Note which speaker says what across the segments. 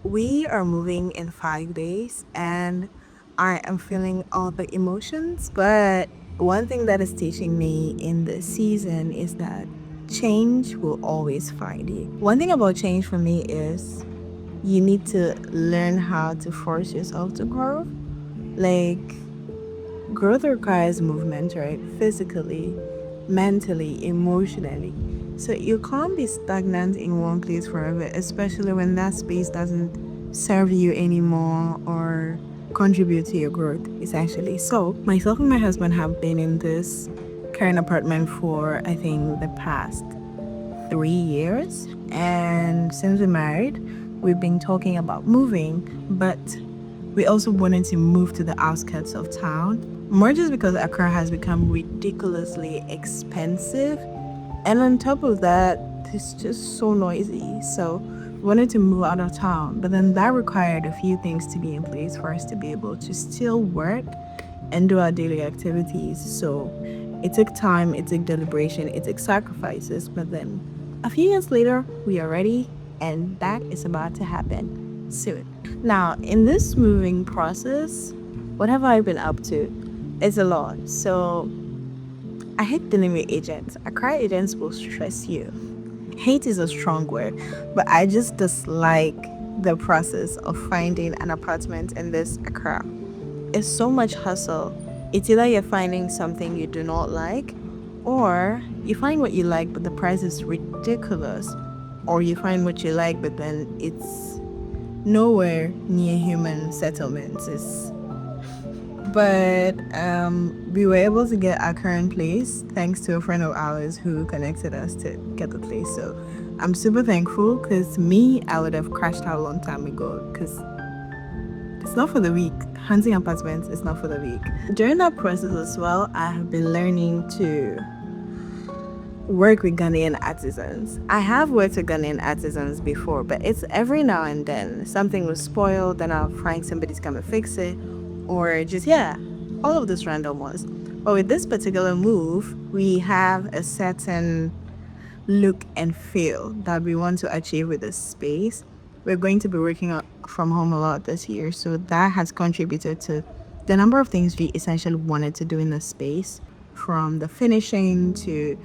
Speaker 1: We are moving in 5 days and I am feeling all the emotions. But one thing that is teaching me in this season is that change will always find you. One thing about change for me is you need to learn how to force yourself to grow. Like, growth requires movement, right? Physically, mentally, emotionally. So you can't be stagnant in one place forever, especially when that space doesn't serve you anymore or contribute to your growth, essentially. So myself and my husband have been in this current apartment for, I think, the past 3 years. And since we married, we've been talking about moving, but we also wanted to move to the outskirts of town, more just because Accra has become ridiculously expensive. And on top of that, it's just so noisy. So we wanted to move out of town, but then that required a few things to be in place for us to be able to still work and do our daily activities. So it took time, it took deliberation, it took sacrifices, but then a few years later, we are ready, and that is about to happen soon. Now, in this moving process, what have I been up to? It's a lot. So I hate dealing with agents. Accra agents will stress you. Hate is a strong word, but I just dislike the process of finding an apartment in this Accra. It's so much hustle. It's either you're finding something you do not like, or you find what you like, but the price is ridiculous, or you find what you like, but then it's nowhere near human settlements. But we were able to get our current place thanks to a friend of ours who connected us to get the place. So I'm super thankful because me, I would have crashed out a long time ago because it's not for the weak. Hunting apartments is not for the weak. During that process as well, I have been learning to work with Ghanaian artisans. I have worked with Ghanaian artisans before, but it's every now and then. Something was spoiled, then I'll find somebody to come and fix it. Or just, yeah, all of this random ones. But with this particular move, we have a certain look and feel that we want to achieve with this space. We're going to be working from home a lot this year, so that has contributed to the number of things we essentially wanted to do in the space, from the finishing to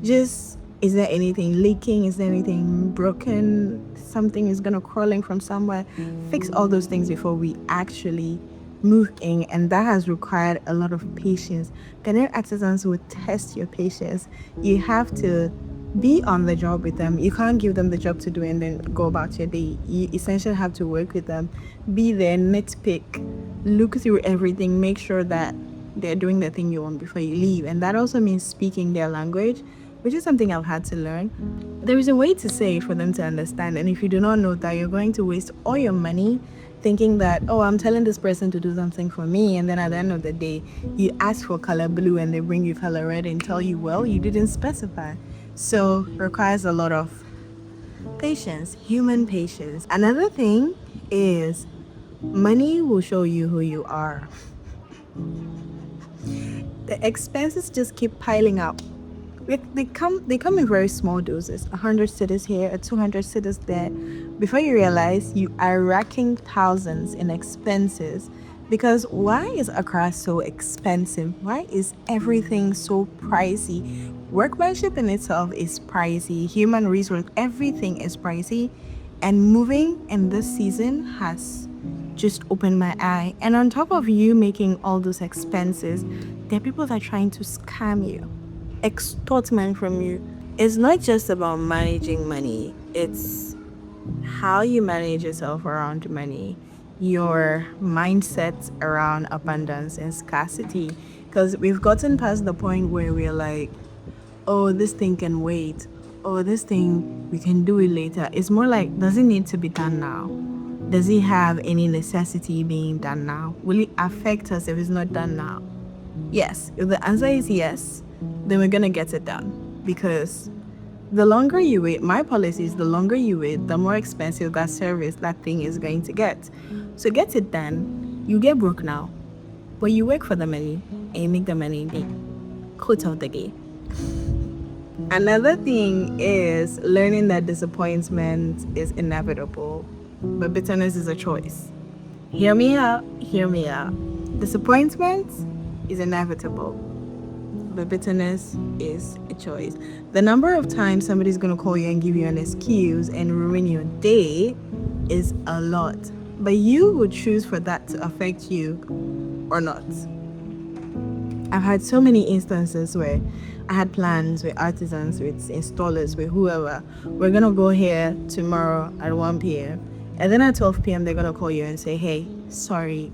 Speaker 1: just, is there anything leaking, is there anything broken, something is gonna crawling from somewhere. Fix all those things before we actually move in, and that has required a lot of patience. Ghanaian artisans will test your patience. You have to be on the job with them. You can't give them the job to do and then go about your day. You essentially have to work with them, be there, nitpick, look through everything, make sure that they're doing the thing you want before you leave. And that also means speaking their language, which is something I've had to learn. There is a way to say it for them to understand, and if you do not know that, you're going to waste all your money thinking that, oh, I'm telling this person to do something for me, and then at the end of the day, you ask for color blue and they bring you color red and tell you, well, you didn't specify. So requires a lot of patience, human patience. Another thing is money will show you who you are. The expenses just keep piling up. They come in very small doses. 100 cities here, 200 cities there. Before you realize, you are racking thousands in expenses. Because why is Accra so expensive? Why is everything so pricey? Workmanship in itself is pricey. Human resource, everything is pricey. And moving in this season has just opened my eye. And on top of you making all those expenses, there are people that are trying to scam you, extort money from you. It's not just about managing money, it's how you manage yourself around money, your mindset around abundance and scarcity. Because we've gotten past the point where we're like, oh, this thing can wait. Oh, this thing, we can do it later. It's more like, does it need to be done now? Does it have any necessity being done now? Will it affect us if it's not done now? Yes. If the answer is yes, then we're going to get it done. Because the longer you wait, my policy is the longer you wait, the more expensive that service, that thing is going to get. So get it done. You get broke now, but you work for the money and you make the money the quote of the game. Another thing is learning that disappointment is inevitable. but bitterness is a choice. Hear me out, hear me out. Disappointment is inevitable, but bitterness is a choice. The number of times somebody's going to call you and give you an excuse and ruin your day is a lot. But you would choose for that to affect you or not. I've had so many instances where I had plans with artisans, with installers, with whoever. We're going to go here tomorrow at 1 p.m. And then at 12 p.m. they're going to call you and say, hey, sorry,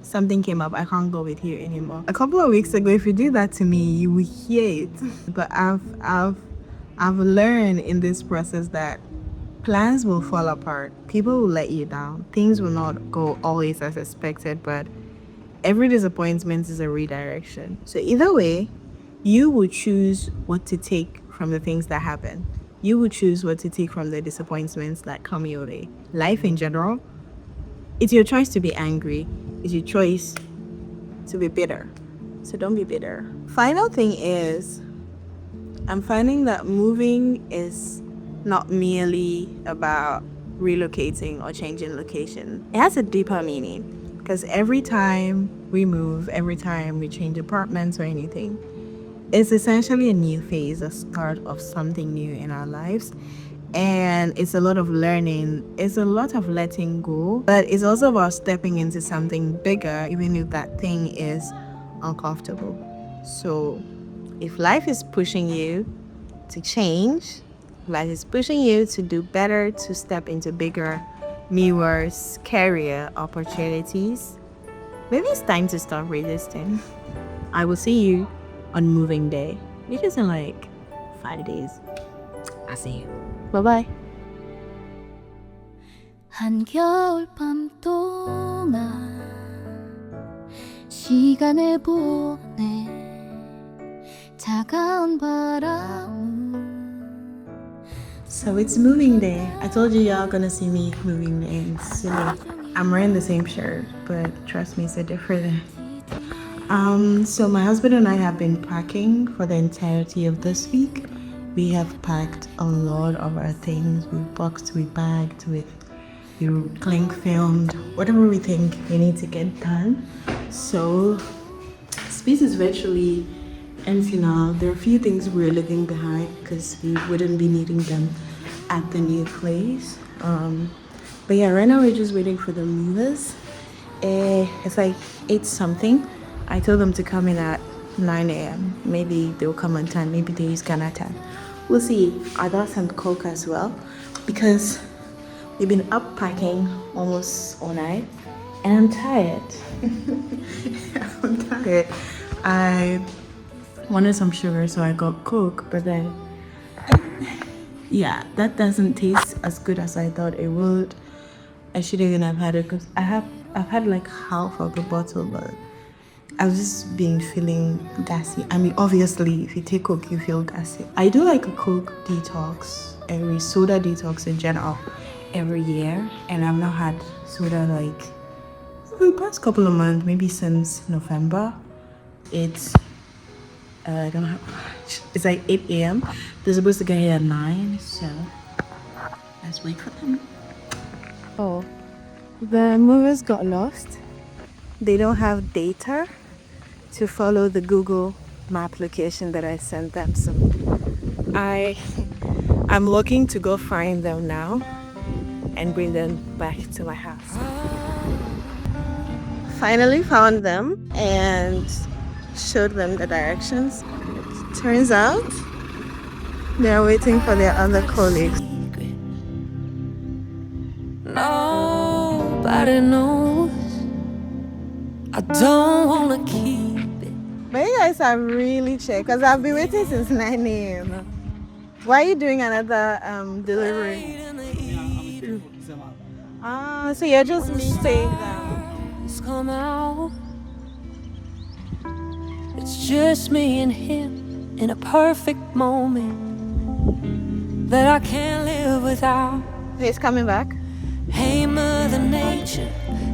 Speaker 1: something came up. I can't go with you anymore. A couple of weeks ago, if you did that to me, you would hear it. But I've learned in this process that plans will fall apart. People will let you down. Things will not go always as expected, but every disappointment is a redirection. So either way, you will choose what to take from the things that happen. You will choose what to take from the disappointments that come your way. Life in general, it's your choice to be angry. It's your choice to be bitter. So don't be bitter. Final thing is, I'm finding that moving is not merely about relocating or changing location. It has a deeper meaning, because every time we move, every time we change apartments or anything, it's essentially a new phase, a start of something new in our lives. And it's a lot of learning, it's a lot of letting go, but it's also about stepping into something bigger, even if that thing is uncomfortable. So if life is pushing you to change, life is pushing you to do better, to step into bigger, newer, scarier opportunities, maybe it's time to stop resisting. I will see you on moving day, which is in like 5 days. I'll see you. Bye-bye.
Speaker 2: 한겨울 밤 동안 시간을 보내 차가운 바람.
Speaker 1: So it's moving day. I told you y'all gonna see me moving in soon. I'm wearing the same shirt, but trust me, it's a different. So my husband and I have been packing for the entirety of this week. We have packed a lot of our things. We boxed, we bagged, we cling filmed, whatever we think we need to get done. So space is virtually empty now. There are a few things we're leaving behind because we wouldn't be needing them at the new place. But yeah, right now we're just waiting for the movers. It's like 8 something. I told them to come in at 9 a.m. Maybe they'll come on time, maybe they use Ghana time. We'll see. I got some Coke as well because we've been up packing almost all night and I'm tired. I'm tired. I wanted some sugar, so I got Coke, but then yeah, that doesn't taste as good as I thought it would. I shouldn't even have had it because I've had like half of the bottle, but I was just feeling gassy. I mean, obviously, if you take Coke, you feel gassy. I do like a Coke detox, every soda detox in general, every year. And I've not had soda like the past couple of months, maybe since November. It's, I don't have much. It's like 8 a.m. They're supposed to get here at 9, so let's wait for them. Oh, the movers got lost. They don't have data to follow the Google map location that I sent them, so I'm looking to go find them now and bring them back to my house. Finally found them and showed them the directions. Turns out they're waiting for their other colleagues.
Speaker 2: Nobody knows. I don't wanna keep it.
Speaker 1: But you guys have really checked because I've been waiting since 9 a.m. Why are you doing another delivery? So you're just staying down.
Speaker 2: Come out. It's just me and him in a perfect moment that I can't live without.
Speaker 1: He's coming back.
Speaker 2: Hey, Mother Nature,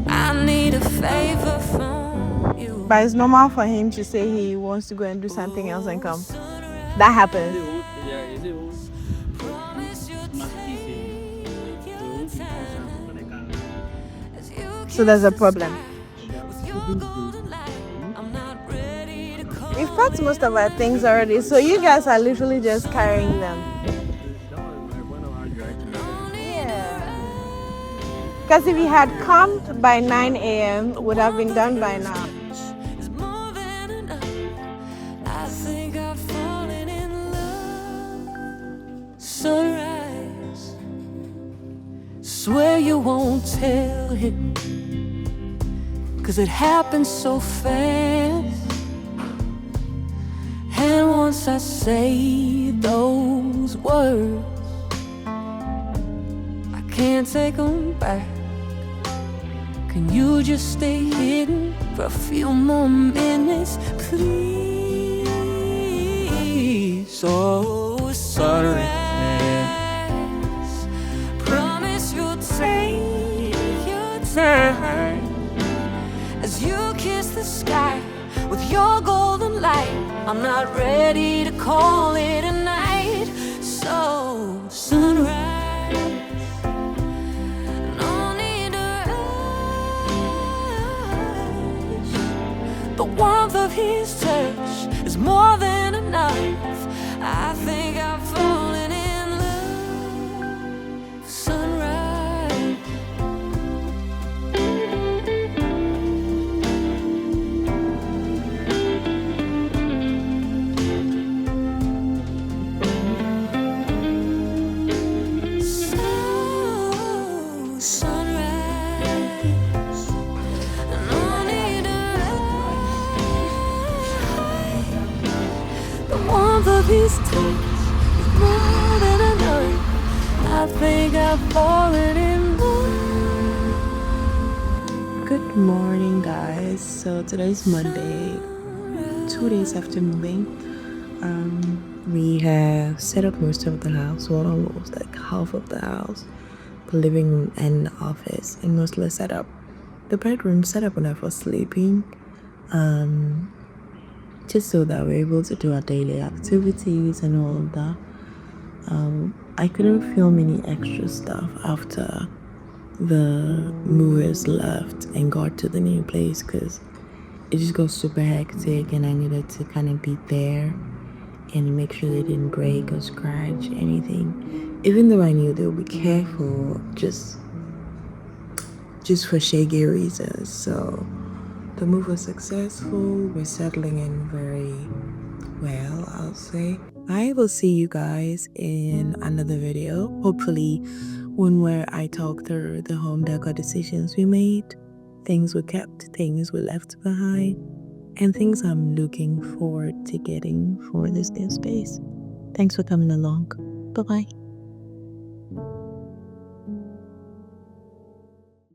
Speaker 2: I need a favor from you.
Speaker 1: But it's normal for him to say he wants to go and do something else and come. That happens.
Speaker 2: Promise you'll take your time.
Speaker 1: So there's a problem. We've packed most of our things already, so you guys are literally just carrying them. Yeah. Because if we had come by 9 a.m., it would have been done by now.
Speaker 2: Sunrise, swear you won't tell him, 'cause it happened so fast. And once I say those words, I can't take them back. Can you just stay hidden for a few more minutes, please? Oh, sunrise, promise you'll take your time as you kiss the sky with your golden light. I'm not ready to call it a night. So sunrise, no need to rush. The warmth of his touch is more than enough. I think I've fallen in love. Sunrise, sunrise, no need to rush. The warmth of his touch is more than enough. I think I've fallen in love.
Speaker 1: Good morning, guys. So today's Monday, 2 days after moving. We have set up most of the house, well, almost like half of the house, the living room and the office, and mostly set up the bedroom, set up enough for sleeping, just so that we're able to do our daily activities and all of that. I couldn't film any extra stuff after the movers left and got to the new place because it just got super hectic, and I needed to kind of be there and make sure they didn't break or scratch anything, even though I knew they would be careful just for shaggy reasons. So the move was successful. We're settling in very well, I'll say. I will see you guys in another video, hopefully one where I talk through the home decor decisions we made, things we kept, things we left behind, and things I'm looking forward to getting for this new space. Thanks for coming along. Bye-bye.